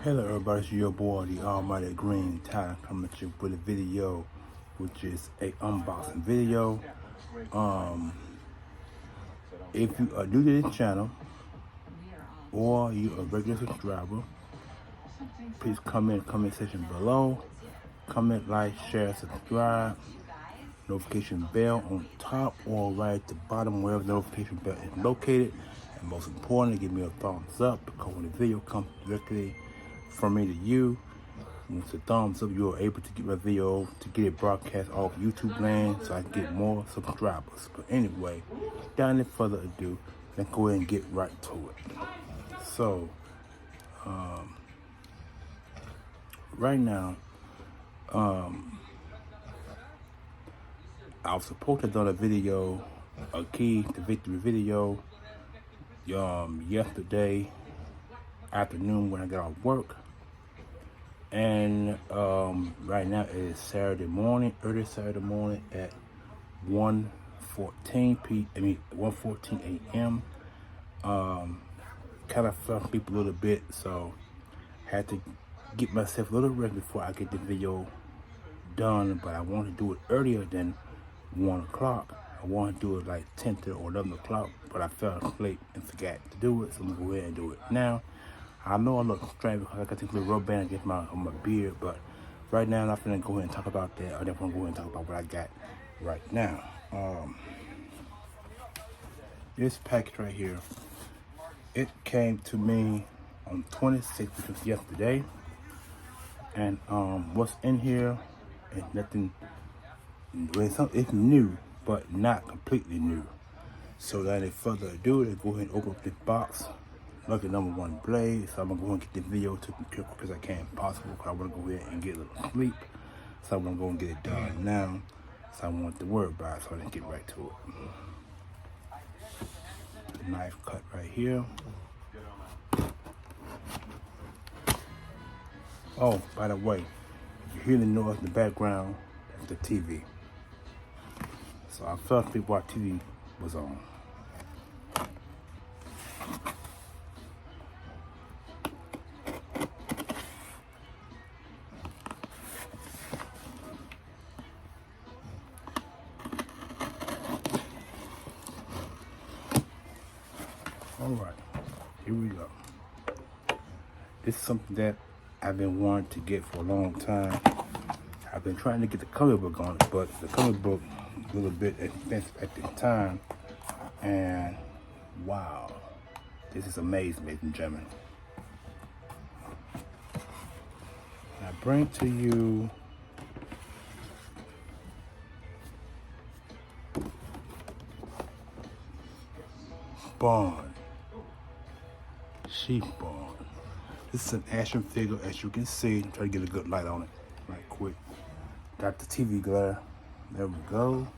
Hello everybody, it's your boy, the Almighty Green Todd, coming at you with a video, which is a unboxing video. If you are new to this channel, or you are a regular subscriber, please comment in the comment section below. Comment, like, share, subscribe. Notification bell on top or right at the bottom, wherever the notification bell is located. And most importantly, give me a thumbs up, because when the video comes directly from me to you, when it's a thumbs up, you're able to get my video, to get it broadcast off YouTube land, so I can get more subscribers. But anyway, without any further ado, let's go ahead and get right to it. So, right now, I was supposed to have done a video, a key to victory video, yesterday afternoon when I got off work. And right now it is Saturday morning, early Saturday morning at 1:14 a.m. Kind of fell asleep a little bit, so had to get myself a little rest before I get the video done. But I want to do it earlier than 1 o'clock. I want to do it like 10 or 11 o'clock, but I fell asleep and forgot to do it, so I'm gonna go ahead and do it now. I know I look strange because I got this little rubber band against my beard, but right now I'm not gonna go ahead and talk about that. I just want to go ahead and talk about what I got right now. This package right here, it came to me on 26th, which was yesterday, and what's in here is nothing. It's new, but not completely new. So without any further ado, let's go ahead and open up this box. Lucky number one blade, so I'm gonna go ahead and get this video to as quick as I can possible, because I want to go ahead and get a little sleep. So I'm gonna go and get it done now, so I won't have to worry about it, so I didn't get right to it. Knife cut right here. Oh, by the way, if you hear the noise in the background, that's the TV. So I fell asleep while TV was on. All right, here we go. This is something that I've been wanting to get for a long time. I've been trying to get the color book on it, but the color book a little bit expensive at the time. And wow, this is amazing, ladies and gentlemen. I bring to you Spawn. Sheep Spawn. This is an action figure, as you can see. Try to get a good light on it right quick. Got the TV glare. There we go.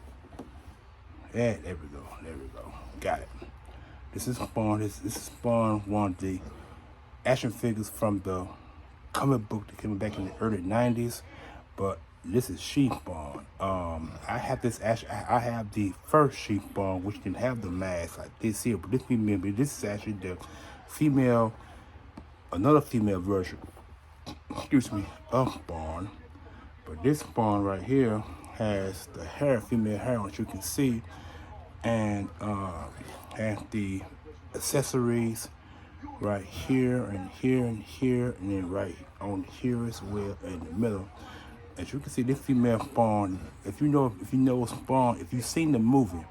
Yeah, there we go. There we go. Got it. This is Spawn. This is Spawn, one of the action figures from the comic book that came back in the early 90s. But this is Sheep Spawn. I have this I have the first Sheep Spawn, which didn't have the mask like this here, but this is actually the female, another female version, excuse me, of Spawn. But this Spawn right here has the hair, female hair, which you can see, and has the accessories right here and here and here, and then right on here as well in the middle. As you can see, this female Spawn, if you know Spawn, if you've seen the movie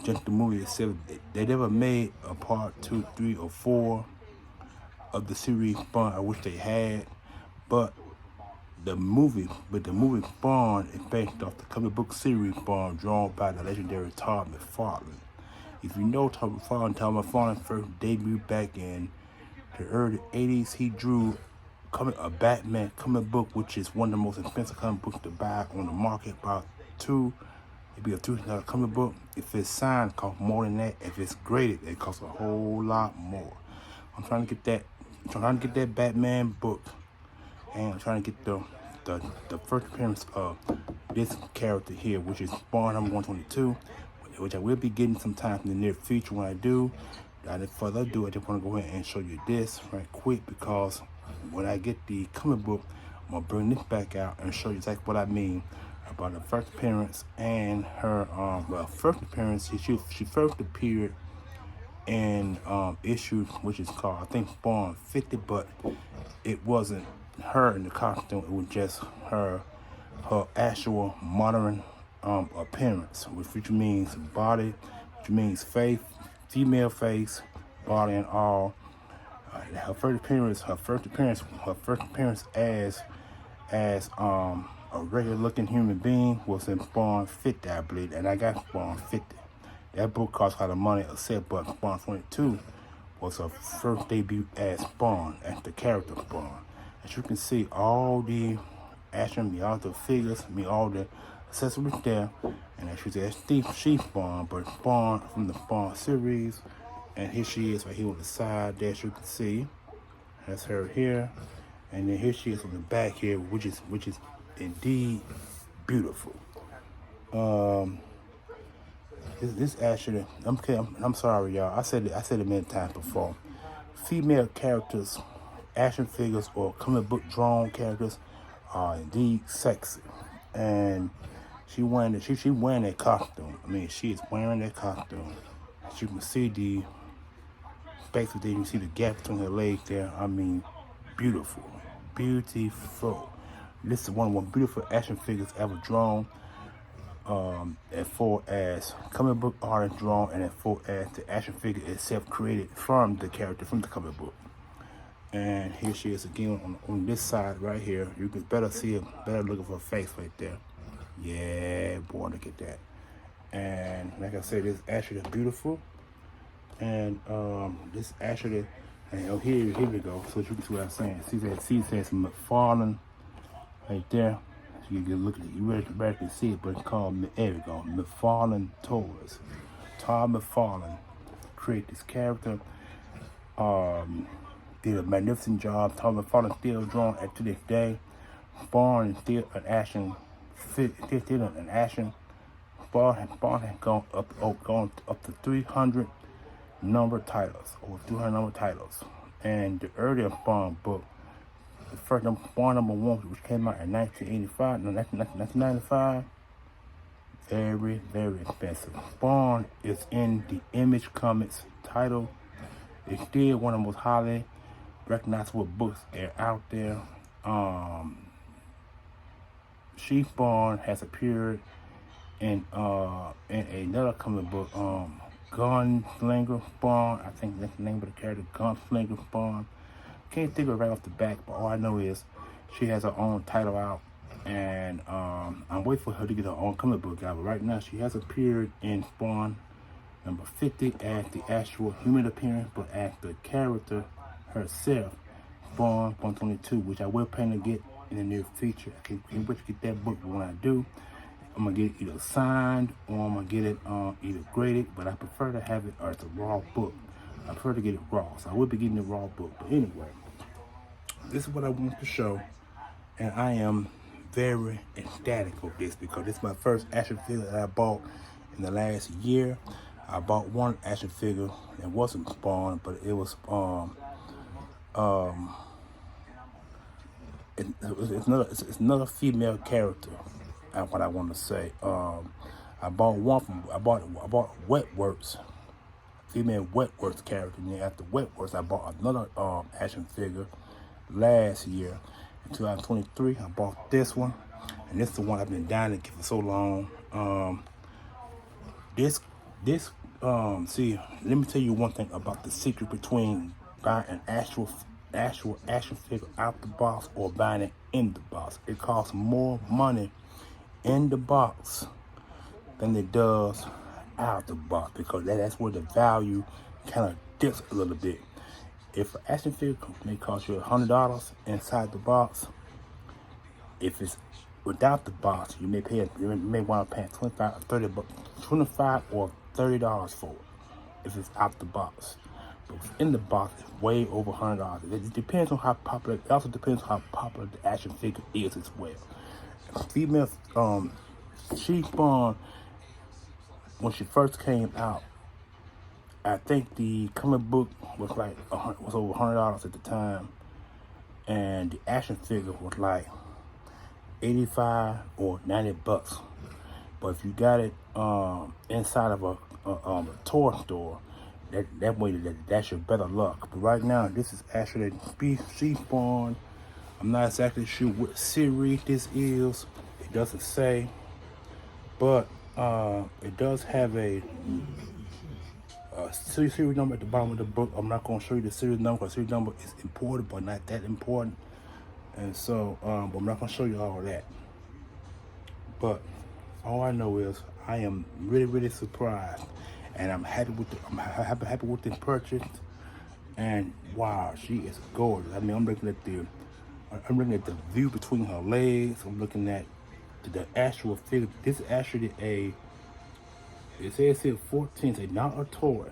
just the movie itself, they never made a part 2, 3, or 4 of the series Spawn. I wish they had, but the movie Spawn is based off the comic book series Spawn, drawn by the legendary Todd McFarland's. If you know Todd McFarland's first debut back in the early 80s, he drew a Batman comic book, which is one of the most expensive comic books to buy on the market. About it'd be a $200 comic book. If it's signed, it costs more than that. If it's graded, it costs a whole lot more. I'm trying to get that Batman book, and I'm trying to get the first appearance of this character here, which is Spawn number 122, which I will be getting sometime in the near future. When I do, without further ado, I just want to go ahead and show you this right quick, because when I get the comic book, I'm gonna bring this back out and show you exactly what I mean about the first appearance and her first appearance. She first appeared in issue which is called, I think, Spawn 50, but it wasn't her in the costume. It was just her actual modern appearance, which means body, which means face, female face, body and all. Her first appearance as a regular looking human being was in Spawn 50, I believe, and I got Spawn 50. That book cost a lot of money, except but Spawn 22 was her first debut as Spawn, as the character Spawn. As you can see, all the action, all the figures, all the accessories there, and as you see, she Spawn, but Spawn from the Spawn series. And here she is right here on the side there, as you can see. That's her here. And then here she is on the back here, which is indeed beautiful. This actually, I'm sorry, y'all. I said it many times before. Female characters, action figures, or comic book drawn characters are indeed sexy. And she wearing that costume. I mean, she is wearing that costume. As you can see basically you see the gap between her legs there. I mean, beautiful. Beautiful. This is one of the beautiful action figures ever drawn. As far as comic book art drawn, and as far as the action figure itself created from the character from the comic book. And here she is again on this side right here. You can better see it, better look at her face right there. Yeah, boy, look at that. And like I said, this actually beautiful. And this actually, and here we go. So you can see what I'm saying. See, says McFarland's right there. So you can look at it. You better can see it, but it's called, there we go, McFarland's Toys. Todd McFarland created this character. Did a magnificent job. Todd McFarland still drawn to this day. Spawn is still an action. Still an action. Spawn has gone up to 300 number titles, over 200 number titles. And the earlier Spawn book, the first Spawn number 1, which came out in 1995, very, very expensive. Spawn is in the Image Comics title. It's still one of the most highly recognizable books out there. She Spawn has appeared in another comic book, Gunslinger Spawn. I think that's the name of the character, Gunslinger Spawn. Can't think of it right off the back, but all I know is she has her own title out, and I'm waiting for her to get her own comic book out. But right now, she has appeared in Spawn number 50 as the actual human appearance, but as the character herself, Spawn 122, which I will plan to get in the near future. I can't wait to get that book, but when I do, I'm gonna get it either signed or I'm gonna get it either graded, but I prefer to have it as a raw book. I prefer to get it raw, so I will be getting the raw book. But anyway, this is what I want to show, and I am very ecstatic of this because this is my first action figure that I bought in the last year. I bought one action figure that wasn't Spawn, but it was it's another female character. What I want to say, I bought Wetworks, female Wetworks character. And then after Wetworks, I bought another action figure last year. In 2023, I bought this one, and this is the one I've been dying to get for so long. See, let me tell you one thing about the secret between buying an actual action figure out the box or buying it in the box. It costs more money in the box than it does out the box, because that's where the value kind of dips a little bit. If an action figure may cost you $100 inside the box, if it's without the box, you may want to pay $25 or $30 for it if it's out the box. But in the box, it's way over $100. It depends on how popular. It also depends on how popular the action figure is as well. Female, she Spawn, when she first came out, I think the comic book was like was over $100 at the time, and the action figure was like 85 or 90 bucks. But if you got it inside of a toy store, that way that's your better luck. But right now, this is actually she spawn. I'm not exactly sure what series this is. It doesn't say, but it does have a series number at the bottom of the book. I'm not going to show you the series number because series number is important, but not that important. And so, but I'm not going to show you all of that. But all I know is I am really surprised, and I'm happy with happy with this purchase. And wow, she is gorgeous. I mean, I'm looking at the view between her legs. I'm looking at the actual figure. This is actually it says here 14, it's not a toy,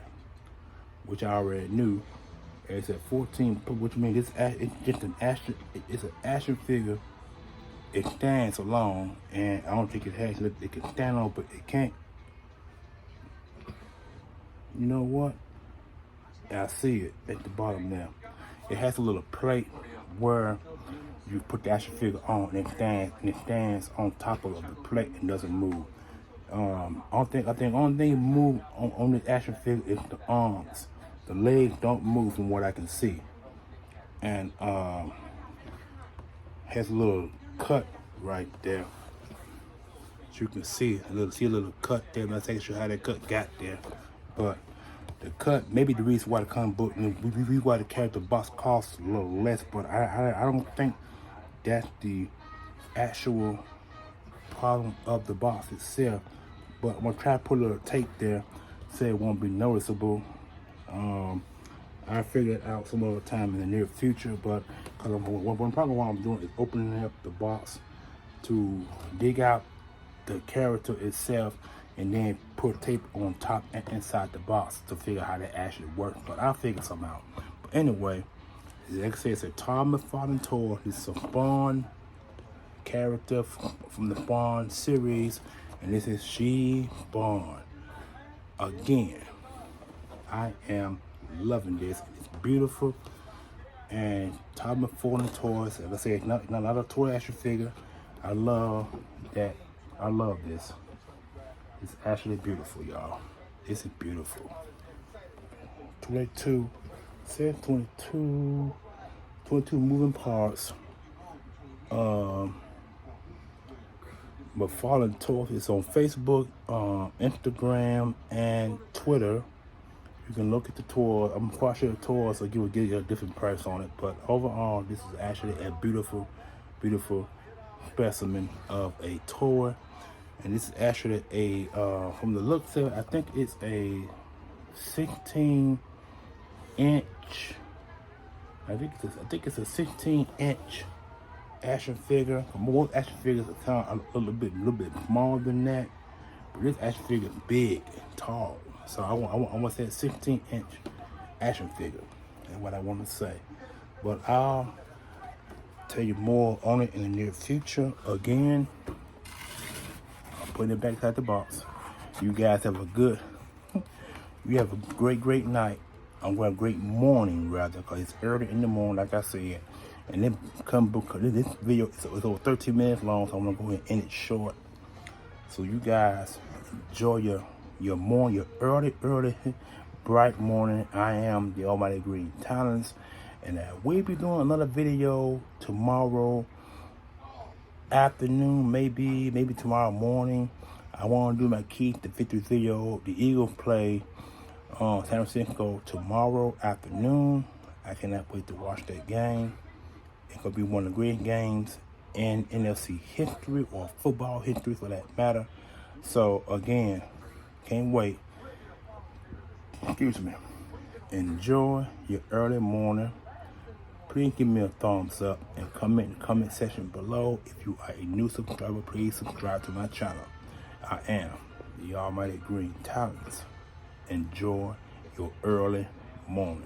which I already knew. It said 14, which means it's just it's an action figure. It stands alone, and I don't think it can stand on, but it can't. You know what? I see it at the bottom now. It has a little plate where you put the action figure on, and it stands on top of the plate and doesn't move. I think only thing move on this action figure is the arms. The legs don't move from what I can see, and has a little cut right there. As you can see a little cut there. I'm not sure how that cut got there, but the cut maybe the reason why the comic book, why the character box costs a little less, but I don't think that's the actual problem of the box itself. But I'm gonna try to put a little tape there so it won't be noticeable. I figure it out some other time in the near future, but because what I'm doing is opening up the box to dig out the character itself and then put tape on top and inside the box to figure out how that actually works. But I'll figure something out. But anyway, like I said, it's a Todd McFarland's toy. It's a Spawn character from the Spawn series, and this is She Spawn. Again, I am loving this. It's beautiful, and Todd McFarland's toys. Like I said, not a toy action figure. I love that. I love this. It's actually beautiful, y'all. This is beautiful. 22 moving parts. McFarland's toys is on Facebook, Instagram, and Twitter. You can look at the toy. I'm quite sure the toys will give you a different price on it, but overall, this is actually a beautiful specimen of a toy. And this is actually a, from the looks of it, I think it's a 16-inch. I think it's a 16-inch action figure. Most action figures are kind of a little bit smaller than that, but this action figure is big and tall. So I want to say a 16-inch action figure. That's what I want to say. But I'll tell you more on it in the near future. Again, putting it back inside the box. You guys have a great night. I'm going to great morning rather, because it's early in the morning, like I said. And then this video is over 13 minutes long, so I'm going to go ahead and end it short. So you guys enjoy your morning, your early bright morning. I am the Almighty Green Talents, and we'll be doing another video tomorrow afternoon, maybe tomorrow morning. I want to do my Key to Victory video. The Eagles play San Francisco tomorrow afternoon. I cannot wait to watch that game. It's going to be one of the great games in NFC history, or football history for that matter. So again, can't wait. Excuse me. Enjoy your early morning. Please give me a thumbs up and comment in the comment section below. If you are a new subscriber, please subscribe to my channel. I am the Almighty Green Talents. Enjoy your early morning.